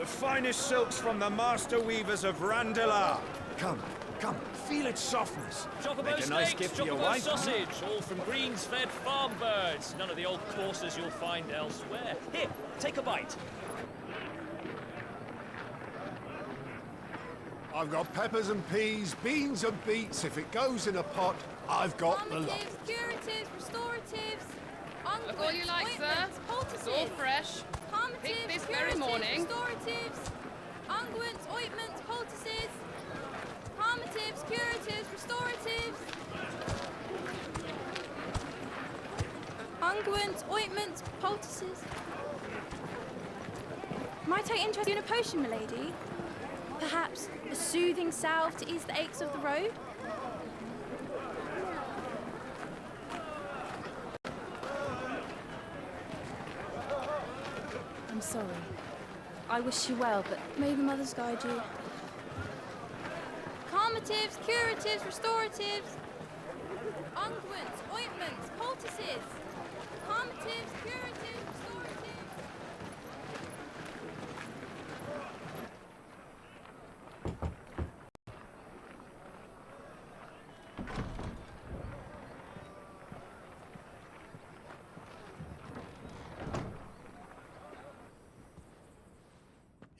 The finest silks from the master weavers of Randalar. Come, feel its softness. Chocobo Make a nice steaks, gift for your chocobo wife. sausage, all from greens-fed farm birds. None of the old courses you'll find elsewhere. Here, take a bite. I've got peppers and peas, beans and beets. If it goes in a pot, I've got the lot. Calmatives, curatives, restoratives, Look all you like, sir. It's all fresh. Picked this very morning. Restoratives, unguents, ointments, poultices. Calmatives, curatives, restoratives. Unguents, ointments, poultices. Might I interest you in a potion, milady? Perhaps a soothing salve to ease the aches of the road? I'm sorry. I wish you well, but may the mothers guide you. Calmatives, curatives, restoratives. Unguents, ointments, poultices. Calmatives, curatives, restoratives.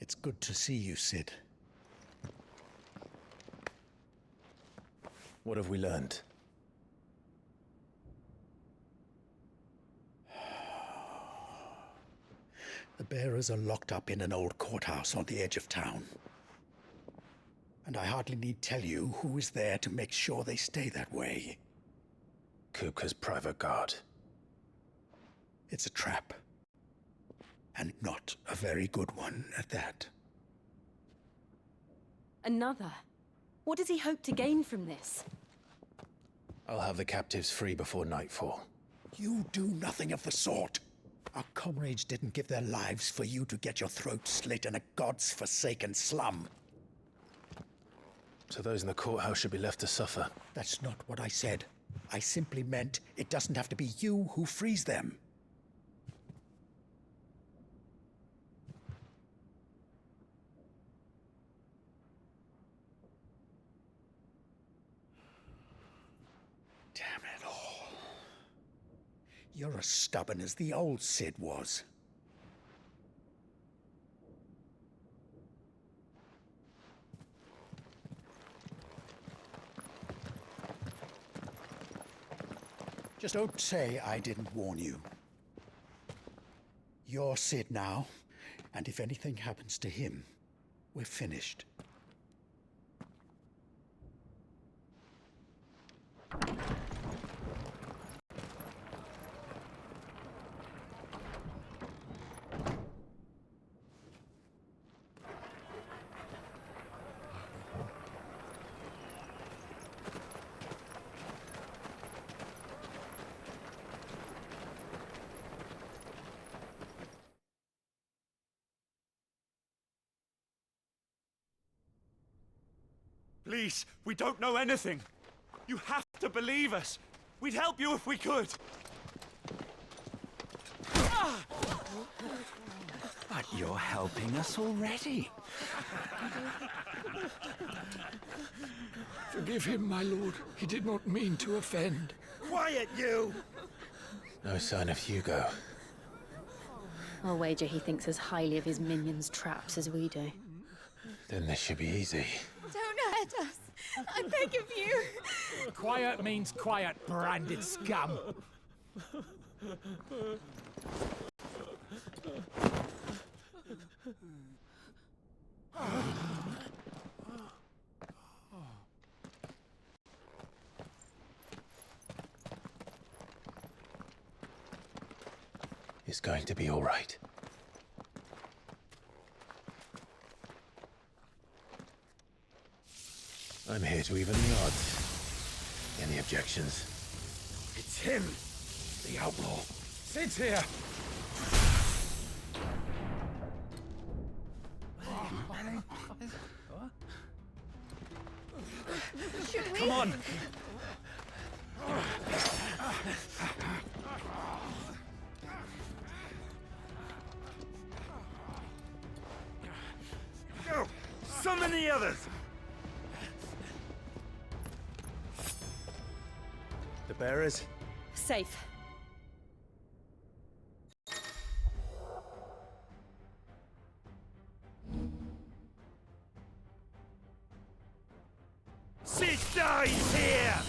It's good to see you, Sid. What have we learned? The bearers are locked up in an old courthouse on the edge of town. And I hardly need tell you who is there to make sure they stay that way. Kupka's private guard. It's a trap. And not a very good one at that. Another? What does he hope to gain from this? I'll have the captives free before nightfall. You do nothing of the sort. Our comrades didn't give their lives for you to get your throat slit in a god's-forsaken slum. So those in the courthouse should be left to suffer. That's not what I said. I simply meant it doesn't have to be you who frees them. Damn it all. You're as stubborn as the old Sid was. Just don't say I didn't warn you. You're Sid now, and if anything happens to him, we're finished. Please, we don't know anything. You have to believe us. We'd help you if we could. But you're helping us already. Forgive him, my lord. He did not mean to offend. Quiet, you! No sign of Hugo. I'll wager he thinks as highly of his minions' traps as we do. Then this should be easy. Don't hurt us. I beg of you. Quiet means quiet, branded scum. It's going to be all right. I'm here to even the odds. Any objections? It's him, the outlaw. Sid's here. Come on! others! The bearers? Safe. Sid dies here!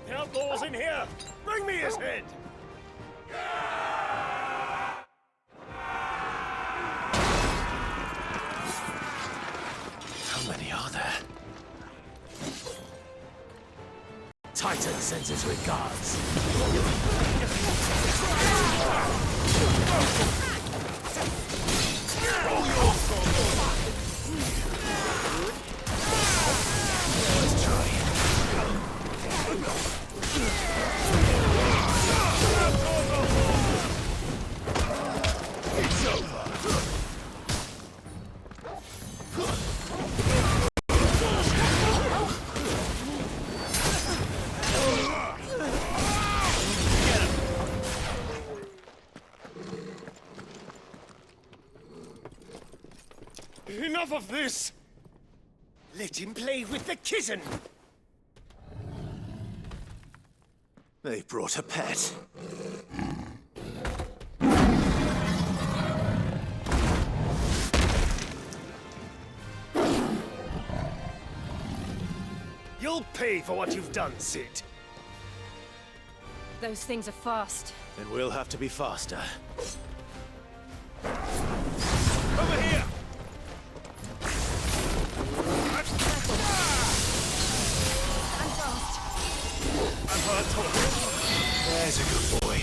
The outlaws in here! Bring me his head! How many are there? Titan sends his regards. Let's try. It's over. Enough of this! Let him play with the kitten! They brought a pet. You'll pay for what you've done, Sid. Those things are fast. Then we'll have to be faster. Over here! I'm fast. I've heard talk. There's a good boy.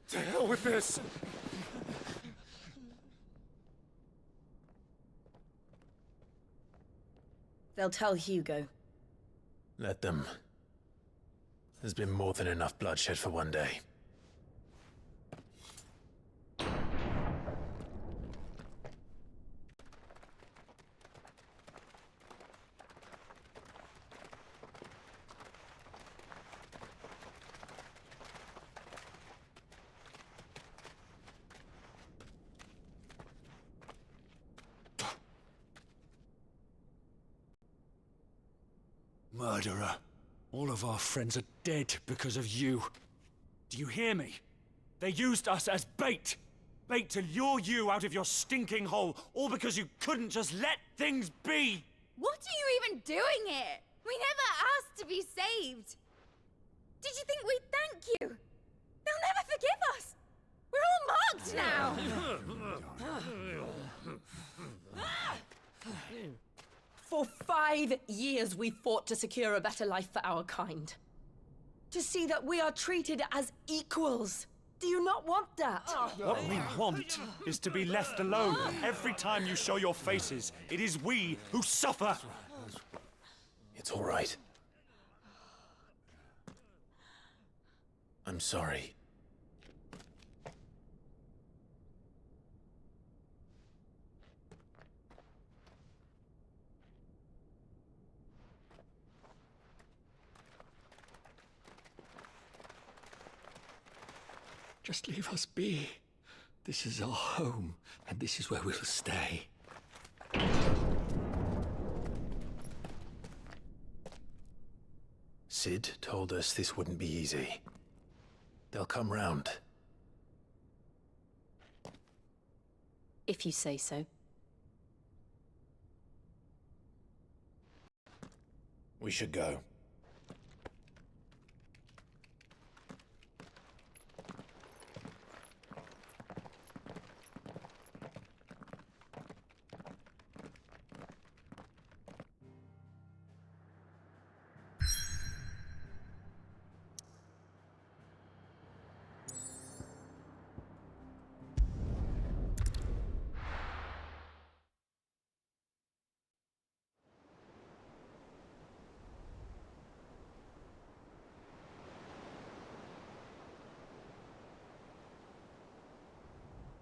To hell with this! They'll tell Hugo. Let them. There's been more than enough bloodshed for one day. Murderer. All of our friends are dead because of you. Do you hear me? They used us as bait. Bait to lure you out of your stinking hole, all because you couldn't just let things be. What are you even doing here? We never asked to be saved. Did you think we'd thank you? They'll never forgive us. We're all marked now. For 5 years we fought to secure a better life for our kind. To see that we are treated as equals. Do you not want that? What we want is to be left alone. Every time you show your faces, it is we who suffer. It's all right. I'm sorry. Just leave us be. This is our home, and this is where we'll stay. Sid told us this wouldn't be easy. They'll come round. If you say so. We should go.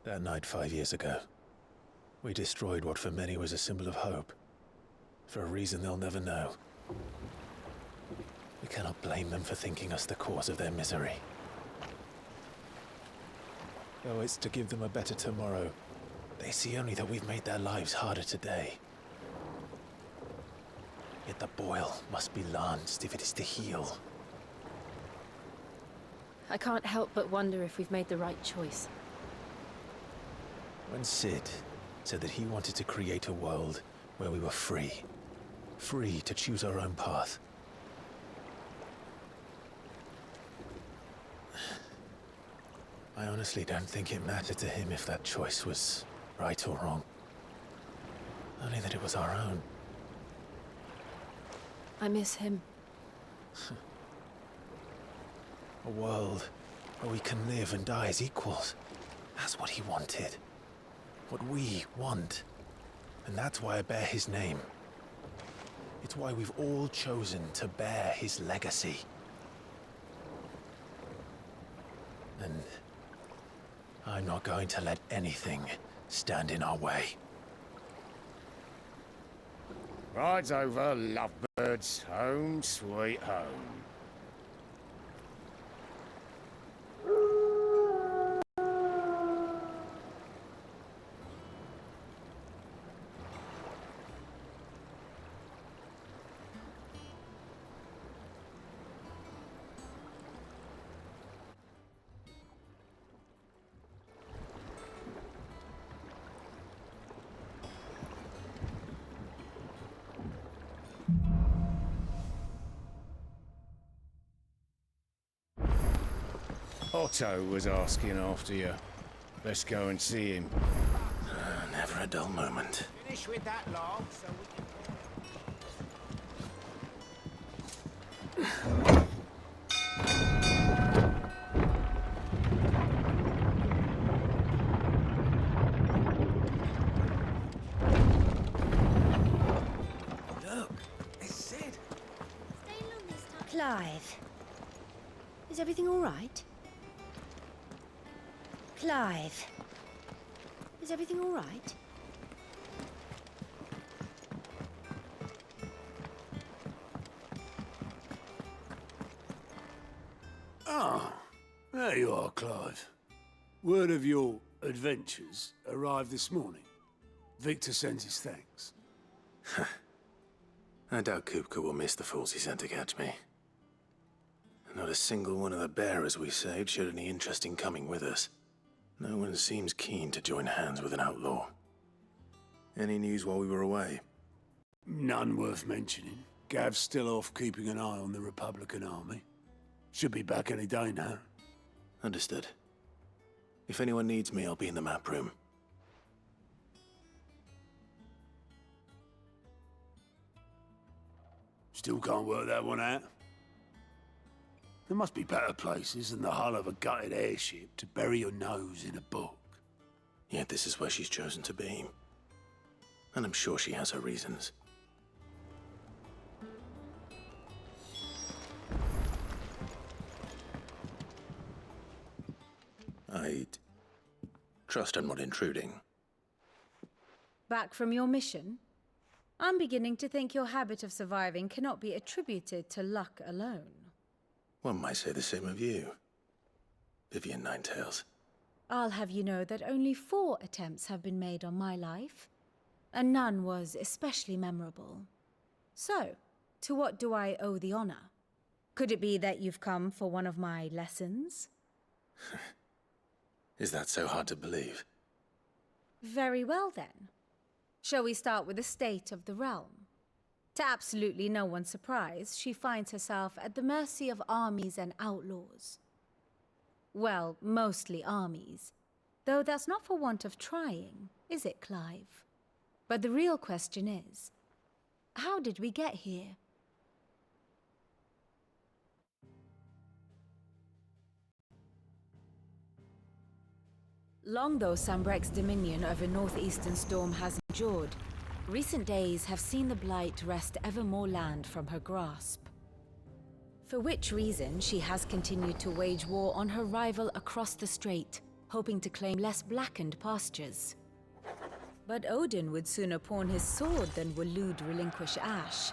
That night 5 years ago, we destroyed what for many was a symbol of hope. For a reason they'll never know. We cannot blame them for thinking us the cause of their misery. Though it's to give them a better tomorrow, they see only that we've made their lives harder today. Yet the boil must be lanced if it is to heal. I can't help but wonder if we've made the right choice. When Sid said that he wanted to create a world where we were free. Free to choose our own path. I honestly don't think it mattered to him if that choice was right or wrong. Only that it was our own. I miss him. A world where we can live and die as equals. That's what he wanted. What we want. And that's why I bear his name. It's why we've all chosen to bear his legacy. And I'm not going to let anything stand in our way. Rides over, lovebirds, home sweet home. Otto was asking after you. Let's go and see him. Never a dull moment. Finish with that log so we can... Look! Clive. Is everything all right? Clive. Is everything all right? Ah, there you are, Clive. Word of your adventures arrived this morning. Victor sends his thanks. I doubt Kupka will miss the fools he sent to catch me. Not a single one of the bearers we saved showed any interest in coming with us. No one seems keen to join hands with an outlaw. Any news while we were away? None worth mentioning. Gav's still off keeping an eye on the Republican army. Should be back any day now. Understood. If anyone needs me, I'll be in the map room. Still can't work that one out. There must be better places than the hull of a gutted airship to bury your nose in a book. Yet this is where she's chosen to be. And I'm sure she has her reasons. I trust I'm not intruding. Back from your mission? I'm beginning to think your habit of surviving cannot be attributed to luck alone. One might say the same of you, Vivian Ninetails. I'll have you know that only 4 attempts have been made on my life, and none was especially memorable. So, to what do I owe the honor? Could it be that you've come for one of my lessons? Is that so hard to believe? Very well then. Shall we start with the state of the realm? To absolutely no one's surprise, she finds herself at the mercy of armies and outlaws. Well, mostly armies. Though that's not for want of trying, is it, Clive? But the real question is, how did we get here? Long though Sambrek's dominion over northeastern Storm has endured, recent days have seen the Blight wrest ever more land from her grasp. For which reason, she has continued to wage war on her rival across the strait, hoping to claim less blackened pastures. But Odin would sooner pawn his sword than Waloed relinquish Ash.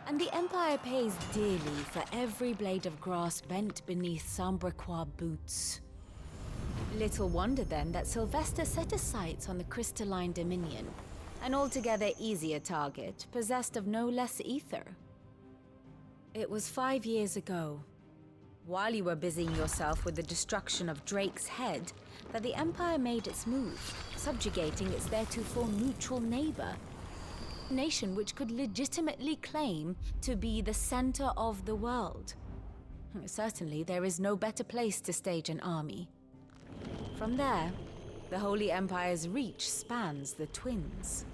And the Empire pays dearly for every blade of grass bent beneath Sambrequois boots. Little wonder then that Sylvester set his sights on the crystalline dominion, an altogether easier target, possessed of no less ether. It was 5 years ago, while you were busying yourself with the destruction of Drake's head, that the Empire made its move, subjugating its theretofore neutral neighbor. A nation which could legitimately claim to be the center of the world. Certainly, there is no better place to stage an army. From there, the Holy Empire's reach spans the Twins.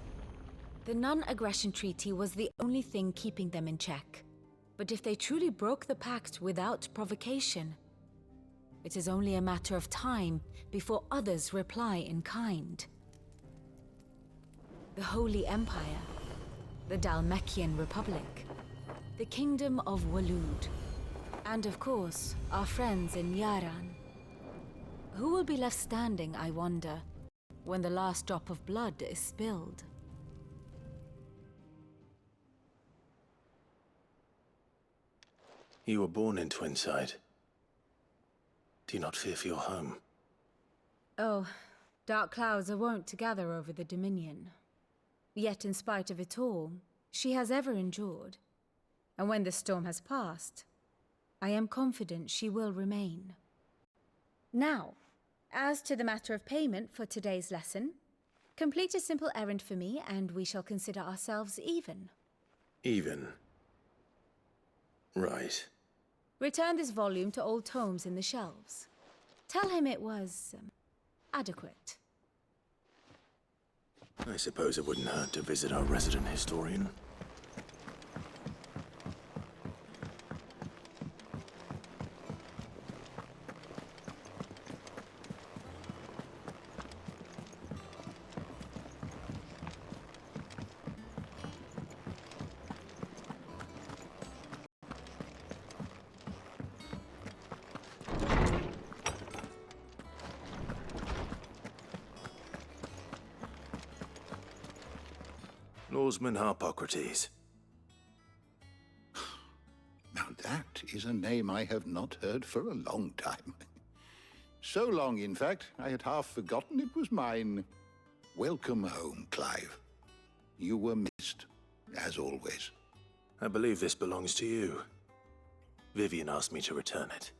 The non-aggression treaty was the only thing keeping them in check. But if they truly broke the pact without provocation, it is only a matter of time before others reply in kind. The Holy Empire, the Dhalmekian Republic, the Kingdom of Waloed, and of course, our friends in Yaran. Who will be left standing, I wonder, when the last drop of blood is spilled? You were born in Twinside. Do you not fear for your home? Oh, dark clouds are wont to gather over the Dominion. Yet in spite of it all, she has ever endured. And when the storm has passed, I am confident she will remain. Now, as to the matter of payment for today's lesson, complete a simple errand for me and we shall consider ourselves even. Even? Right. Return this volume to old tomes in the shelves. Tell him it was adequate. I suppose it wouldn't hurt to visit our resident historian. Oarsman Harpocrates. Now that is a name I have not heard for a long time. So long, in fact, I had half forgotten it was mine. Welcome home, Clive. You were missed, as always. I believe this belongs to you. Vivian asked me to return it.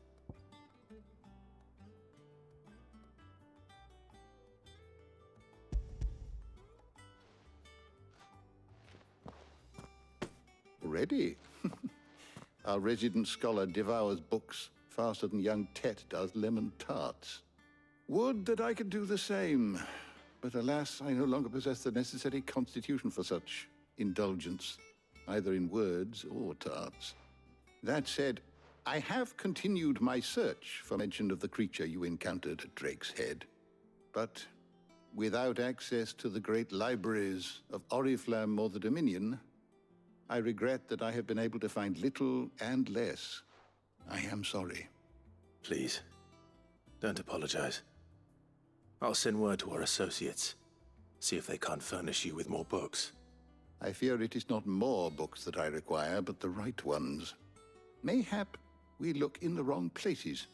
Already? Our resident scholar devours books faster than young Tet does lemon tarts. Would that I could do the same. But alas, I no longer possess the necessary constitution for such indulgence, either in words or tarts. That said, I have continued my search for mention of the creature you encountered at Drake's Head. But without access to the great libraries of Oriflamme or the Dominion, I regret that I have been able to find little and less. I am sorry. Please, don't apologize. I'll send word to our associates. See if they can't furnish you with more books. I fear it is not more books that I require, but the right ones. Mayhap we look in the wrong places.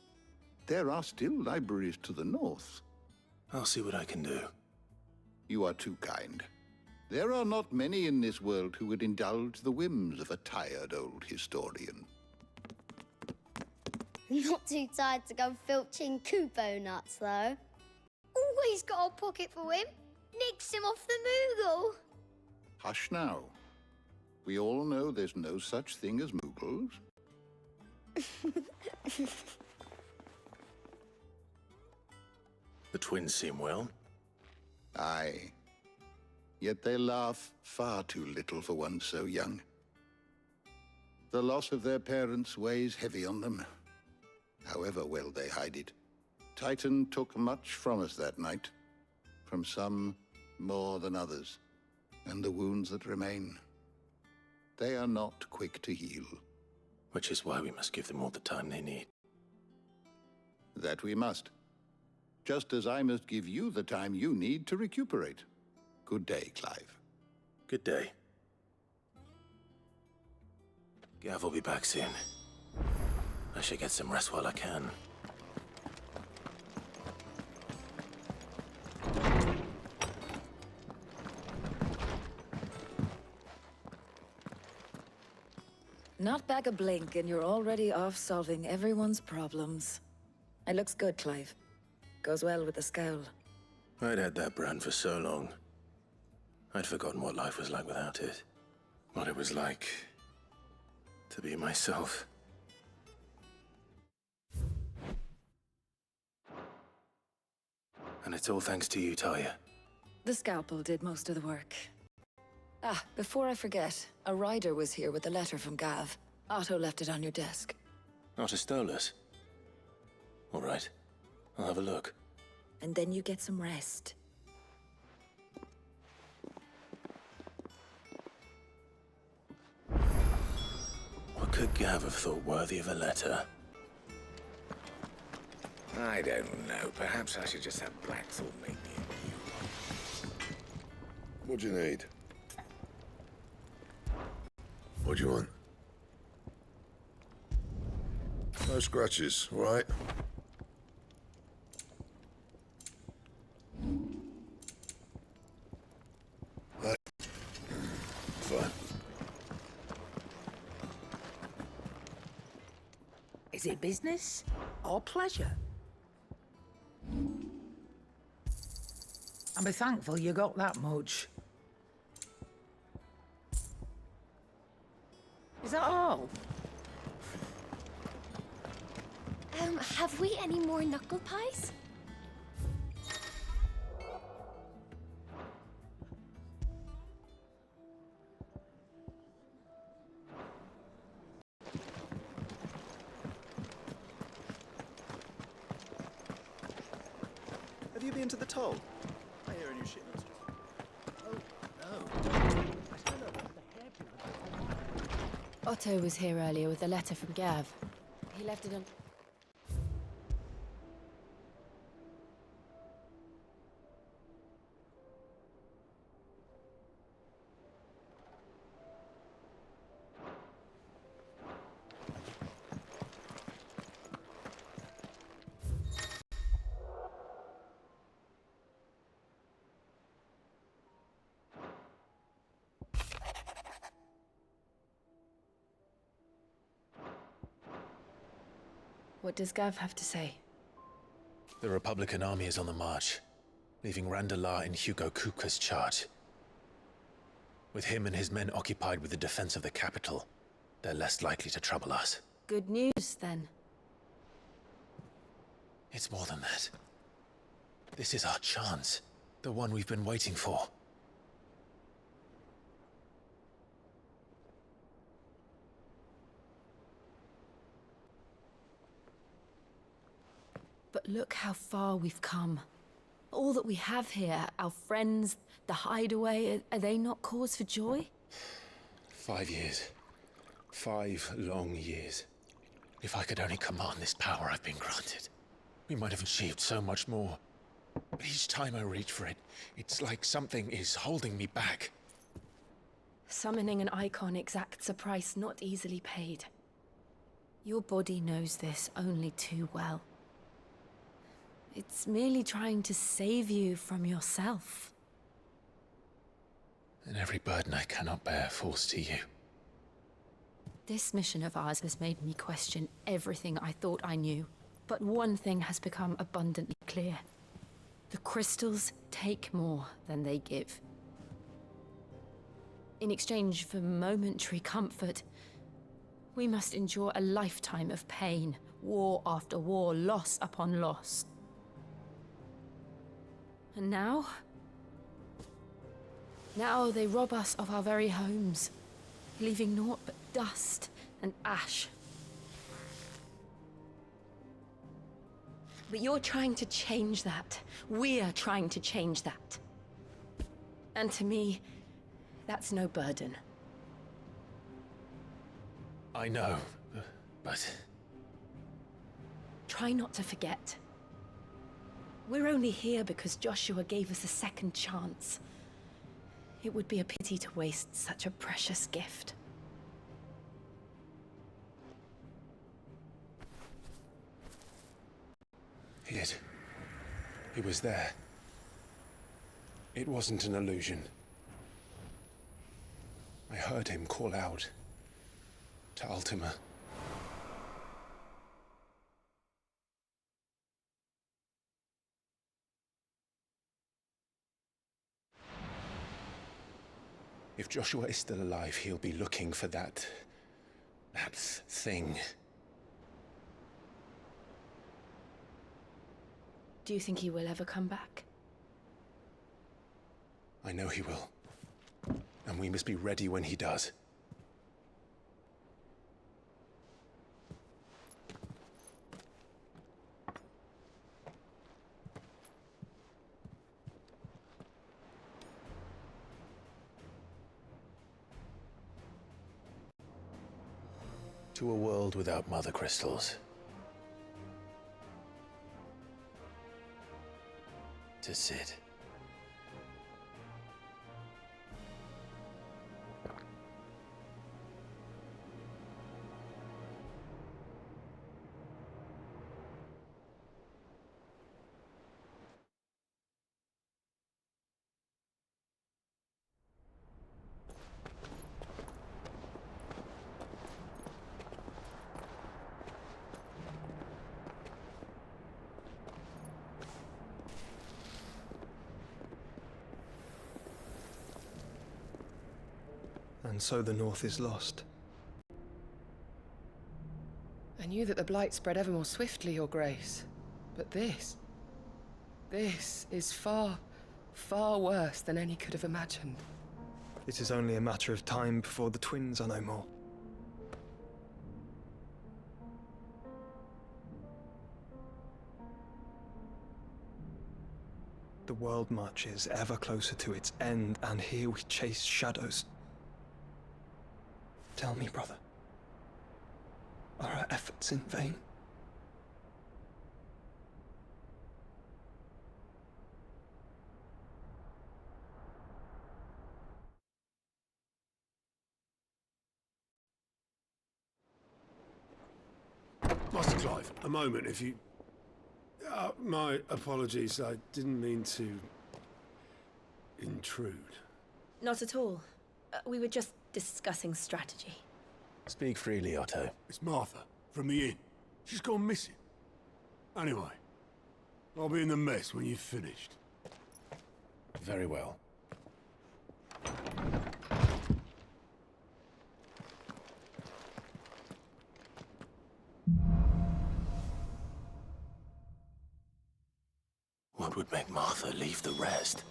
There are still libraries to the north. I'll see what I can do. You are too kind. There are not many in this world who would indulge the whims of a tired old historian. Not too tired to go filching Kupo nuts, though. Always got a pocket for him. Nicks him off the Moogle. Hush now. We all know there's no such thing as Moogles. The twins seem well. Aye. Yet they laugh far too little for one so young. The loss of their parents weighs heavy on them, however well they hide it. Titan took much from us that night, from some more than others, and the wounds that remain, they are not quick to heal. Which is why we must give them all the time they need. That we must. Just as I must give you the time you need to recuperate. Good day, Clive. Good day. Gav will be back soon. I should get some rest while I can. Not back a blink and you're already off solving everyone's problems. It looks good, Clive. Goes well with the scowl. I'd had that brand for so long. I'd forgotten what life was like without it. What it was like to be myself. And it's all thanks to you, Talia. The scalpel did most of the work. Ah, before I forget, a rider was here with a letter from Gav. Otto left it on your desk. Otto stole us. All right, I'll have a look. And then you get some rest. What could Gav have thought worthy of a letter? I don't know. Perhaps I should just have Blackthorn make me a new one. What do you need? What do you want? No scratches, all right? Fine. Is it business or pleasure? I'm thankful you got that much. Is that all? Have we any more knuckle pies? Have you been to the toll? I hear a new shipment. Oh, no. Otto was here earlier with a letter from Gav. He left it on... What does Gav have to say? The Republican army is on the march, leaving Randalar in Hugo Kuka's charge. With him and his men occupied with the defense of the capital, they're less likely to trouble us. Good news, then. It's more than that. This is our chance. The one we've been waiting for. But look how far we've come. All that we have here, our friends, the hideaway, are they not cause for joy? 5 years. 5 long years. If I could only command this power I've been granted, we might have achieved so much more. But each time I reach for it, it's like something is holding me back. Summoning an icon exacts a price not easily paid. Your body knows this only too well. It's merely trying to save you from yourself. And every burden I cannot bear falls to you. This mission of ours has made me question everything I thought I knew. But one thing has become abundantly clear. The crystals take more than they give. In exchange for momentary comfort, we must endure a lifetime of pain, war after war, loss upon loss. And now? Now they rob us of our very homes, leaving naught but dust and ash. But you're trying to change that. We're trying to change that. And to me, that's no burden. I know, but... Try not to forget. We're only here because Joshua gave us a second chance. It would be a pity to waste such a precious gift. He was there. It wasn't an illusion. I heard him call out to Ultima. If Joshua is still alive, he'll be looking for that thing. Do you think he will ever come back? I know he will. And we must be ready when he does. To a world without mother crystals. To Sid. And so the North is lost. I knew that the Blight spread ever more swiftly, Your Grace. But this is far, far worse than any could have imagined. It is only a matter of time before the twins are no more. The world marches ever closer to its end, and here we chase shadows. Tell me, brother, are our efforts in vain? Master Clive, a moment, if you... my apologies, I didn't mean to... intrude. Not at all. We were just discussing strategy. Speak freely, Otto. It's Martha, from the inn. She's gone missing. Anyway, I'll be in the mess when you've finished. Very well. What would make Martha leave the rest?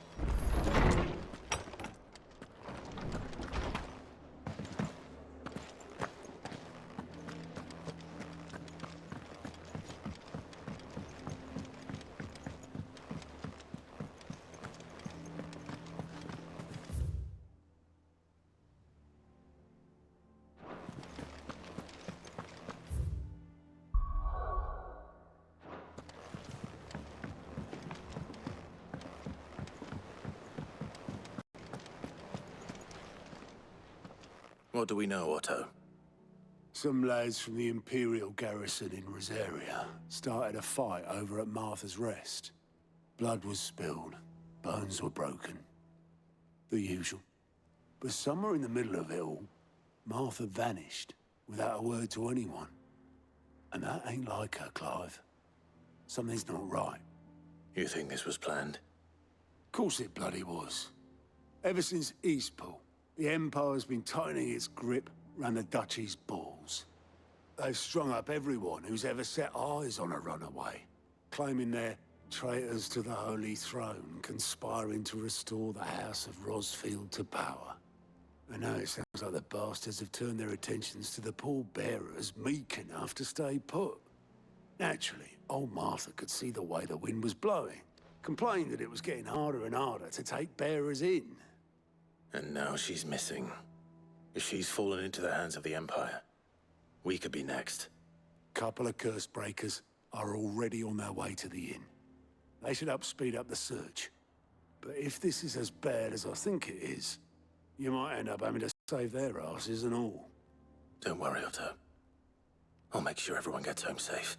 What do we know, Otto? Some lads from the Imperial garrison in Rosaria started a fight over at Martha's Rest. Blood was spilled, bones were broken. The usual. But somewhere in the middle of it all, Martha vanished without a word to anyone. And that ain't like her, Clive. Something's not right. You think this was planned? Of course it bloody was. Ever since Eastpool, the Empire's been tightening its grip round the Duchy's balls. They've strung up everyone who's ever set eyes on a runaway, claiming they're traitors to the Holy Throne, conspiring to restore the House of Rosfield to power. And now it sounds like the bastards have turned their attentions to the pallbearers meek enough to stay put. Naturally, old Martha could see the way the wind was blowing, complained that it was getting harder and harder to take bearers in. And now she's missing. If she's fallen into the hands of the Empire, we could be next. Couple of curse breakers are already on their way to the inn. They should speed up the search. But if this is as bad as I think it is, you might end up having to save their asses and all. Don't worry, Otto. I'll make sure everyone gets home safe.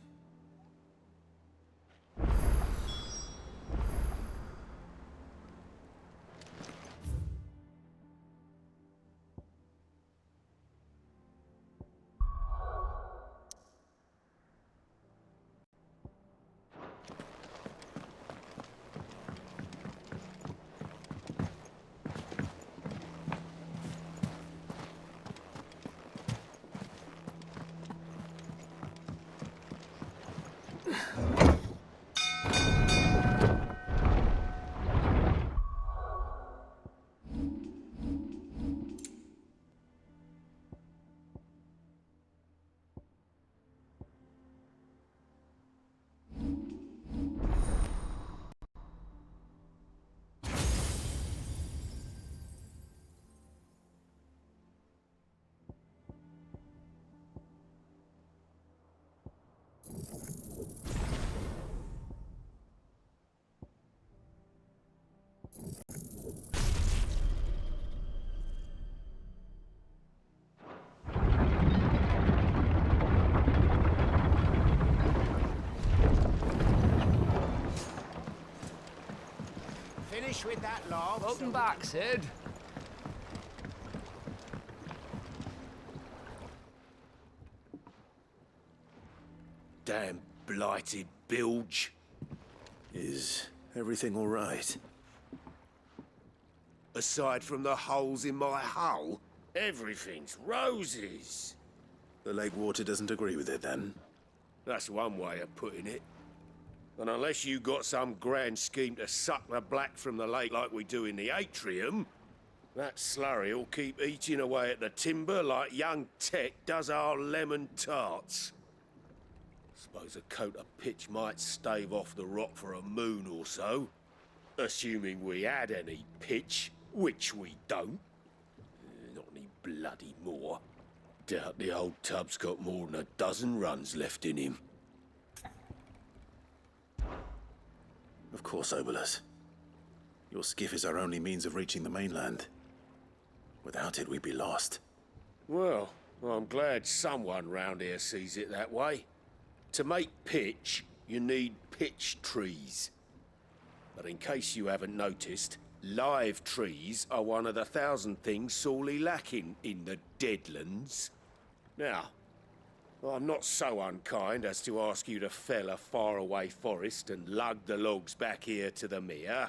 Finish with that log. Welcome back, Sid. Damn blighted bilge. Is everything all right? Aside from the holes in my hull, everything's roses. The lake water doesn't agree with it, then? That's one way of putting it. And unless you got some grand scheme to suck the black from the lake like we do in the atrium, that slurry'll keep eating away at the timber like young Tech does our lemon tarts. Suppose a coat of pitch might stave off the rock for a moon or so, assuming we had any pitch, which we don't. Not any bloody more. Doubt the old tub's got more than a dozen runs left in him. Of course, Obolus. Your skiff is our only means of reaching the mainland. Without it, we'd be lost. Well, I'm glad someone round here sees it that way. To make pitch, you need pitch trees. But in case you haven't noticed, live trees are one of the 1,000 things sorely lacking in the Deadlands. Now, I'm not so unkind as to ask you to fell a faraway forest and lug the logs back here to the mere,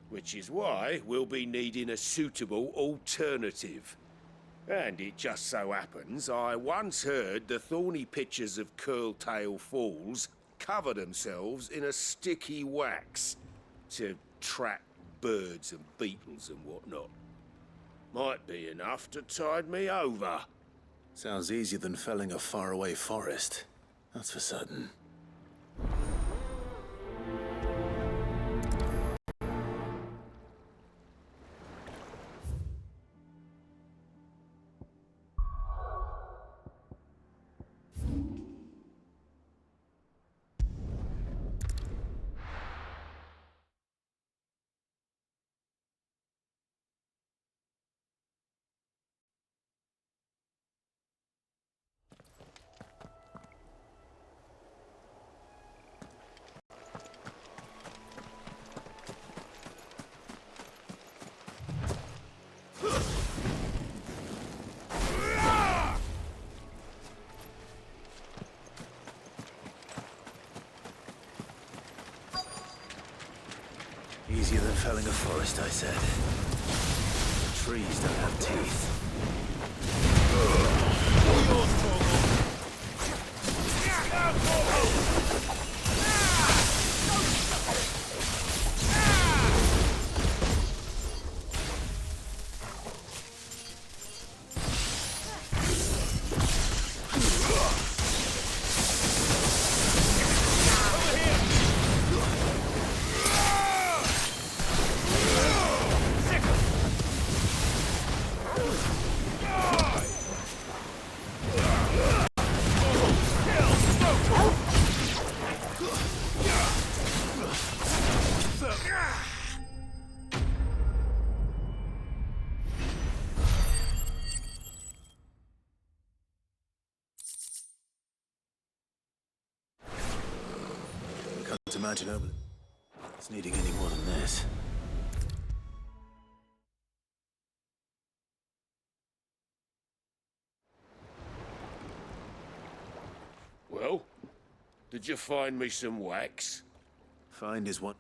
which is why we'll be needing a suitable alternative. And it just so happens I once heard the thorny pitchers of Curltail Falls cover themselves in a sticky wax to trap birds and beetles and whatnot. Might be enough to tide me over. Sounds easier than felling a faraway forest. That's for certain. Easier than felling a forest, I said. The trees don't have teeth. Can't imagine it's needing any more than this. Well, did you find me some wax? Find is one.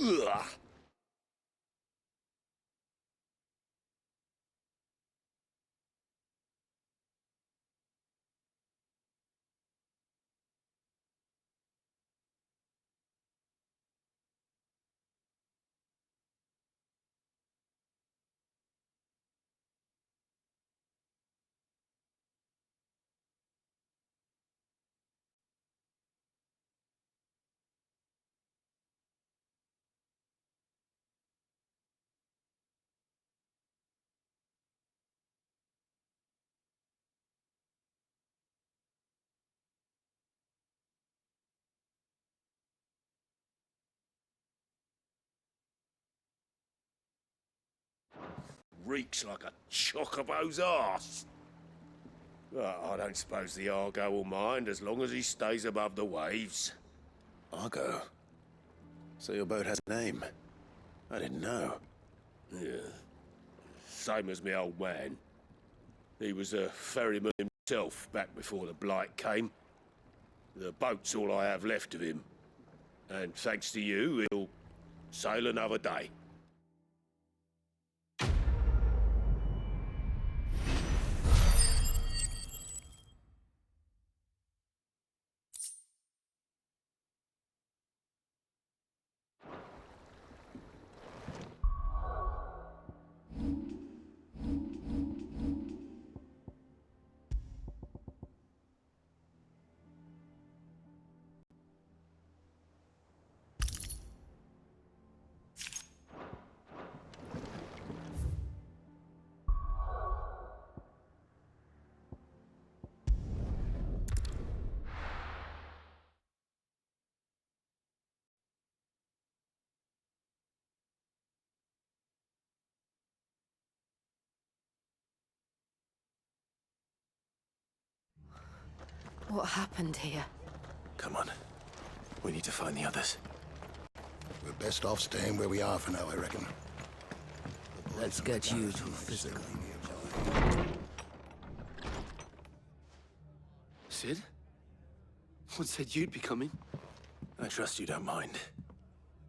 Ugh. Reeks like a chocobo's arse. I don't suppose the Argo will mind as long as he stays above the waves. Argo? So your boat has a name? I didn't know. Yeah. Same as me old man. He was a ferryman himself back before the Blight came. The boat's all I have left of him. And thanks to you, he'll sail another day. What happened here? Come on. We need to find the others. We're best off staying where we are for now, I reckon. Let's get you to physical. Sid? What said you'd be coming? I trust you don't mind.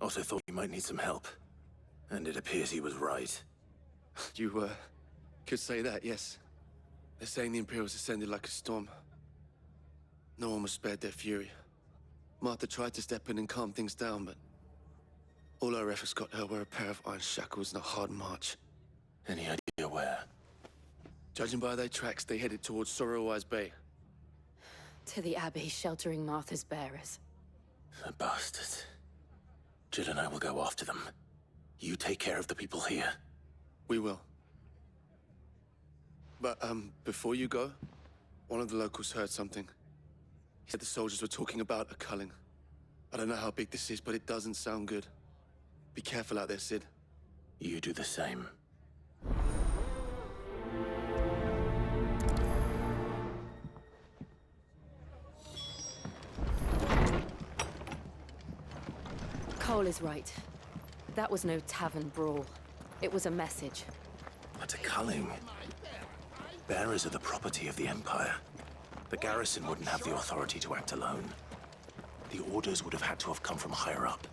Also thought you might need some help. And it appears he was right. You, could say that, yes. They're saying the Imperials ascended like a storm. No one was spared their fury. Martha tried to step in and calm things down, but all her efforts got her were a pair of iron shackles and a hard march. Any idea where? Judging by their tracks, they headed towards Sorrowwise Bay. To the Abbey, sheltering Martha's bearers. The bastards. Jill and I will go after them. You take care of the people here. We will. But, before you go, one of the locals heard something. He said the soldiers were talking about a culling. I don't know how big this is, but it doesn't sound good. Be careful out there, Sid. You do the same. Cole is right. That was no tavern brawl. It was a message. But a culling. Bearers are the property of the Empire. The garrison wouldn't have the authority to act alone. The orders would have had to have come from higher up.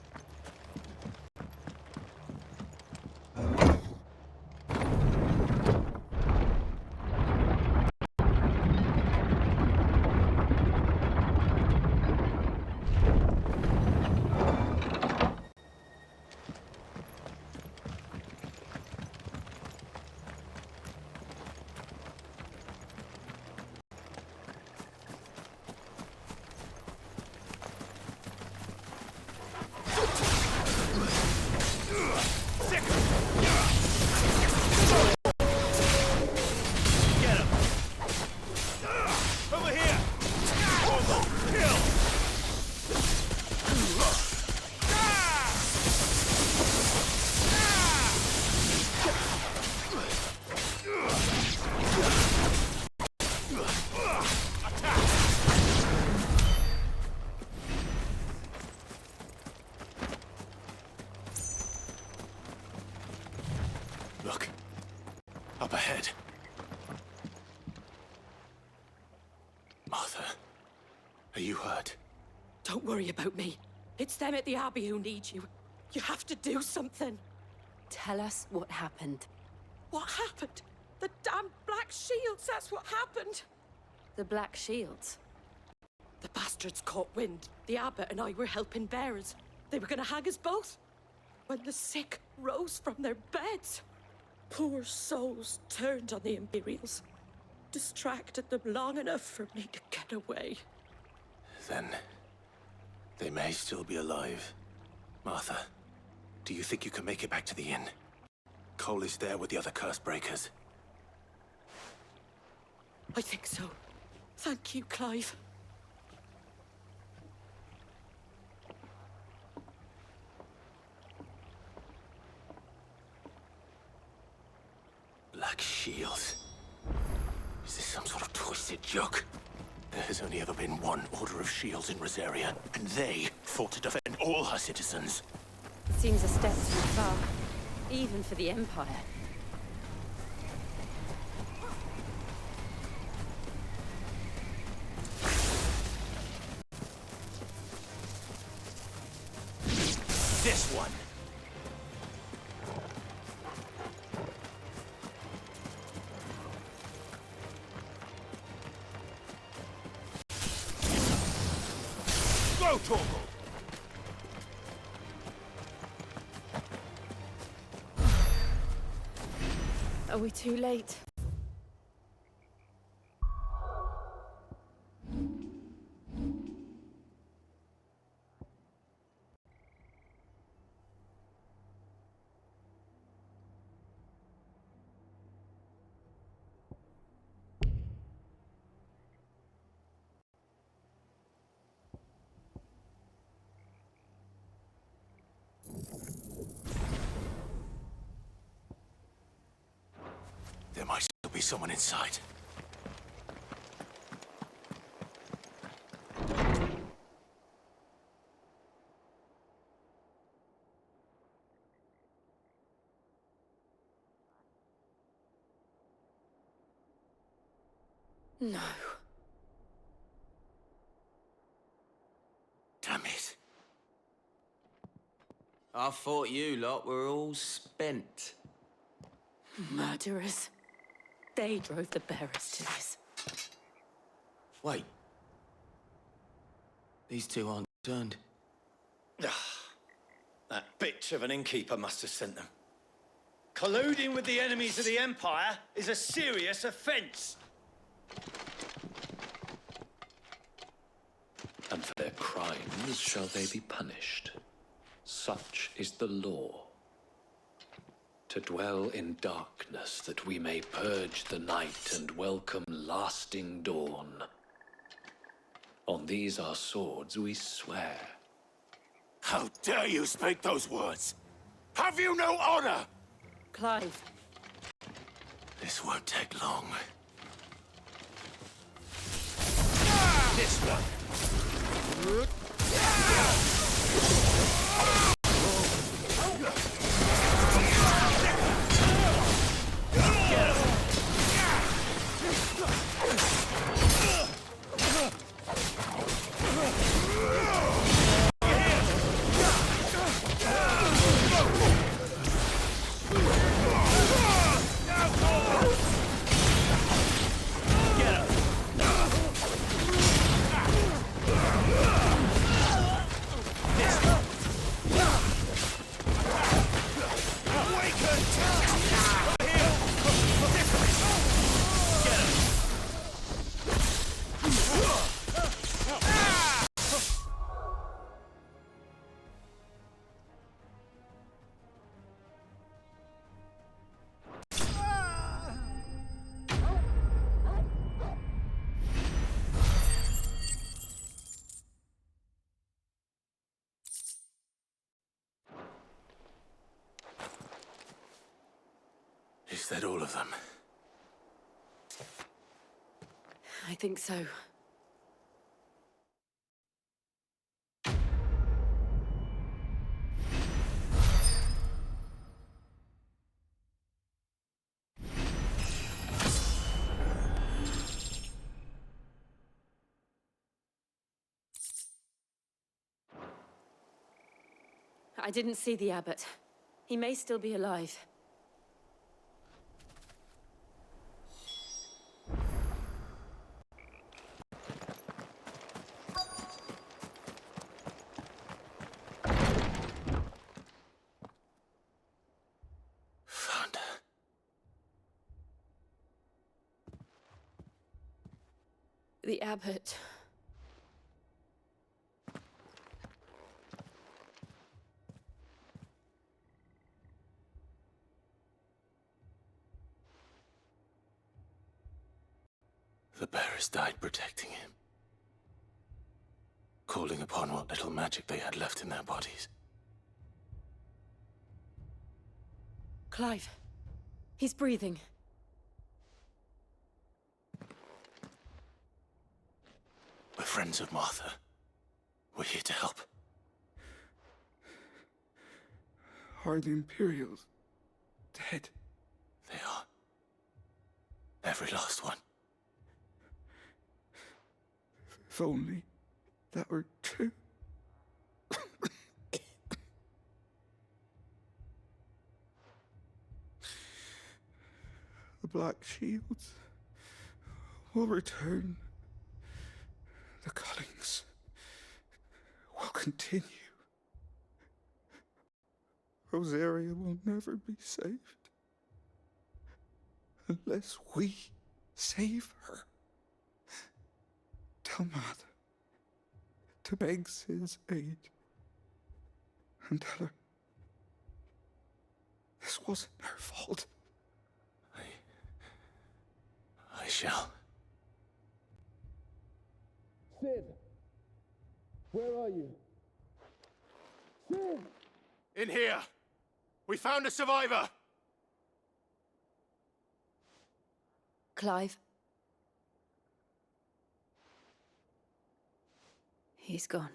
Look. Up ahead. Martha, are you hurt? Don't worry about me. It's them at the Abbey who need you. You have to do something. Tell us what happened. What happened? The damn Black Shields, that's what happened. The Black Shields? The bastards caught wind. The Abbot and I were helping bearers. They were gonna hang us both. When the sick rose from their beds, poor souls turned on the Imperials. Distracted them long enough for me to get away. Then, they may still be alive. Martha, do you think you can make it back to the inn? Cole is there with the other curse breakers. I think so. Thank you, Clive. Black Shields. Is this some sort of twisted joke? There has only ever been one Order of Shields in Rosaria, and they fought to defend all her citizens. Seems a step too far, even for the Empire. This one! Go, Torgal! Are we too late? There might still be someone inside. No. Damn it. I thought you lot were all spent. Murderers. They drove the bearers to this. Wait. These two aren't turned. That bitch of an innkeeper must have sent them. Colluding with the enemies of the Empire is a serious offense. And for their crimes shall they be punished. Such is the law. To dwell in darkness that we may purge the night and welcome lasting dawn. On these our swords we swear. How dare you speak those words? Have you no honor? Clive. This won't take long. This one. Is that all of them? I think so. I didn't see the abbot. He may still be alive. Found her. The abbot. The bearers died protecting him. Calling upon what little magic they had left in their bodies. Clive. He's breathing. We're friends of Martha. We're here to help. Are the Imperials dead? They are. Every last one. If only that were true. The Black Shields will return. The cullings will continue. Rosaria will never be saved unless we save her. Tell Mother to beg his aid and tell her this wasn't her fault. I shall. Sid! Where are you? Sid! In here! We found a survivor! Clive. He's gone.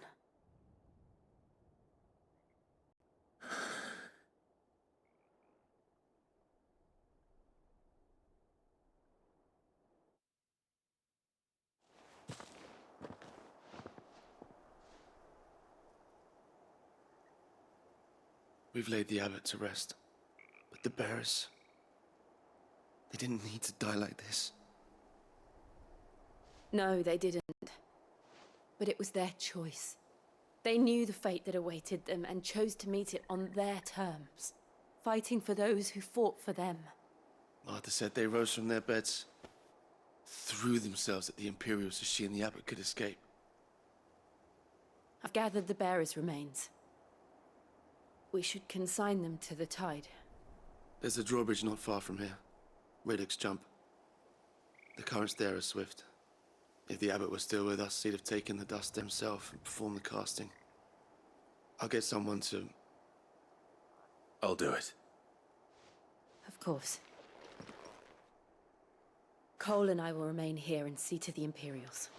We've laid the abbot to rest. But the bearers... they didn't need to die like this. No, they didn't. But it was their choice. They knew the fate that awaited them and chose to meet it on their terms, fighting for those who fought for them. Martha said they rose from their beds, threw themselves at the Imperials so she and the abbot could escape. I've gathered the bearers' remains. We should consign them to the tide. There's a drawbridge not far from here. Radix Jump. The currents there are swift. If the abbot was still with us, he'd have taken the dust himself and performed the casting. I'll get someone to... I'll do it. Of course. Cole and I will remain here and see to the Imperials.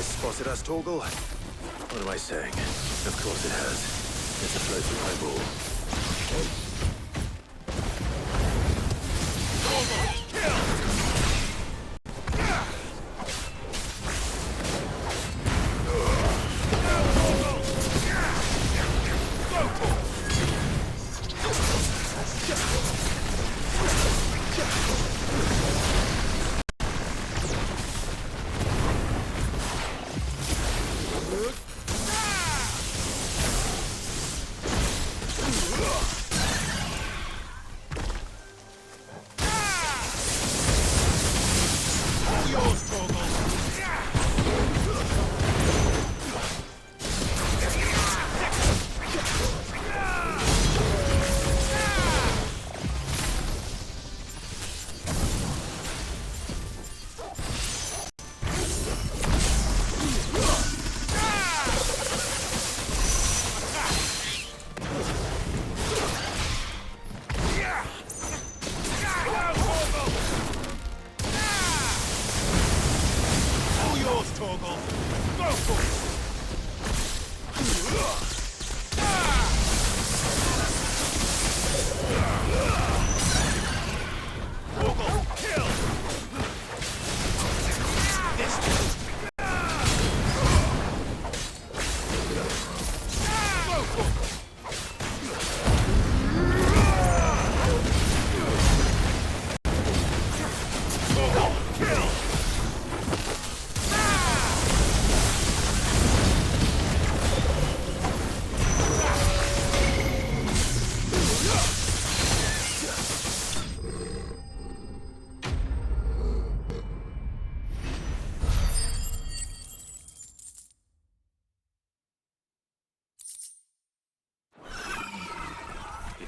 Spotted us, Torgal? What am I saying? Of course it has. It's a floating eyeball.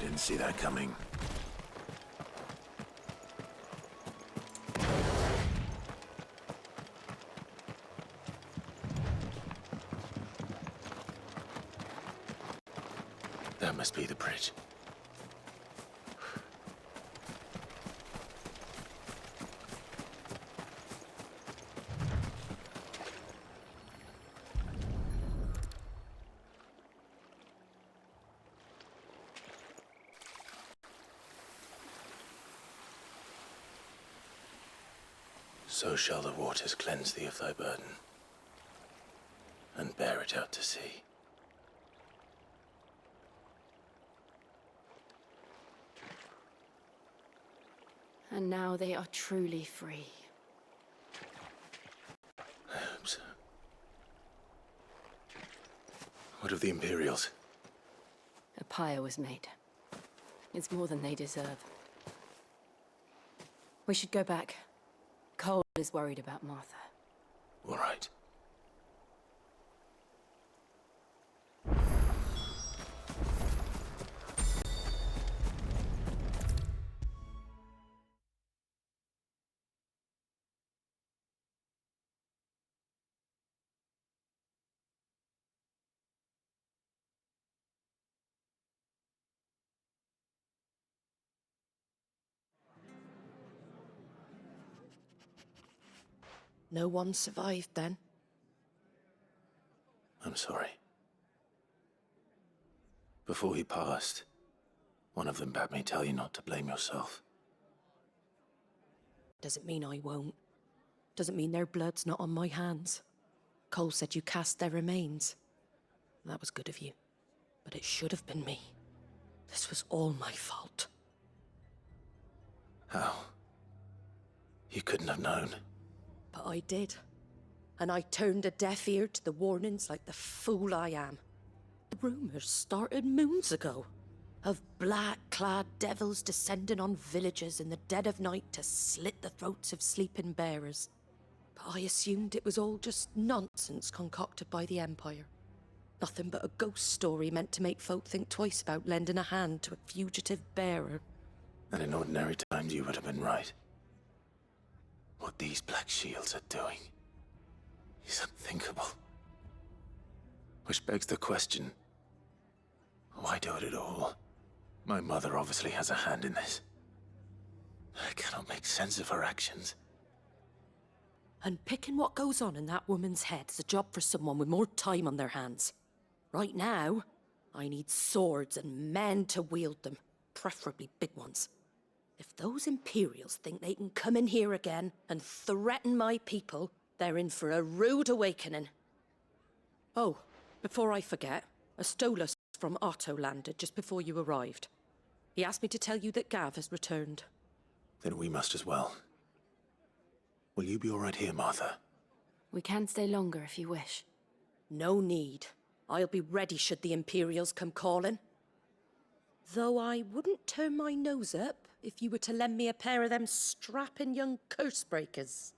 Didn't see that coming. it. So shall the waters cleanse thee of thy burden, and bear it out to sea. And now they are truly free. I hope so. What of the Imperials? A pyre was made. It's more than they deserve. We should go back. Cole is worried about Martha. All right. No one survived then? I'm sorry. Before he passed, one of them bade me tell you not to blame yourself. Doesn't mean I won't. Doesn't mean their blood's not on my hands. Cole said you cast their remains. That was good of you. But it should have been me. This was all my fault. How? You couldn't have known. But I did. And I turned a deaf ear to the warnings like the fool I am. The rumors started moons ago. Of black-clad devils descending on villages in the dead of night to slit the throats of sleeping bearers. But I assumed it was all just nonsense concocted by the Empire. Nothing but a ghost story meant to make folk think twice about lending a hand to a fugitive bearer. And in ordinary times you would have been right. What these Black Shields are doing is unthinkable. Which begs the question, why do it at all? My mother obviously has a hand in this. I cannot make sense of her actions. And picking what goes on in that woman's head is a job for someone with more time on their hands. Right now, I need swords and men to wield them, preferably big ones. If those Imperials think they can come in here again and threaten my people, they're in for a rude awakening. Oh, before I forget, a Stolas from Otto landed just before you arrived. He asked me to tell you that Gav has returned. Then we must as well. Will you be all right here, Martha? We can stay longer if you wish. No need. I'll be ready should the Imperials come calling. Though I wouldn't turn my nose up if you were to lend me a pair of them strapping young curse breakers.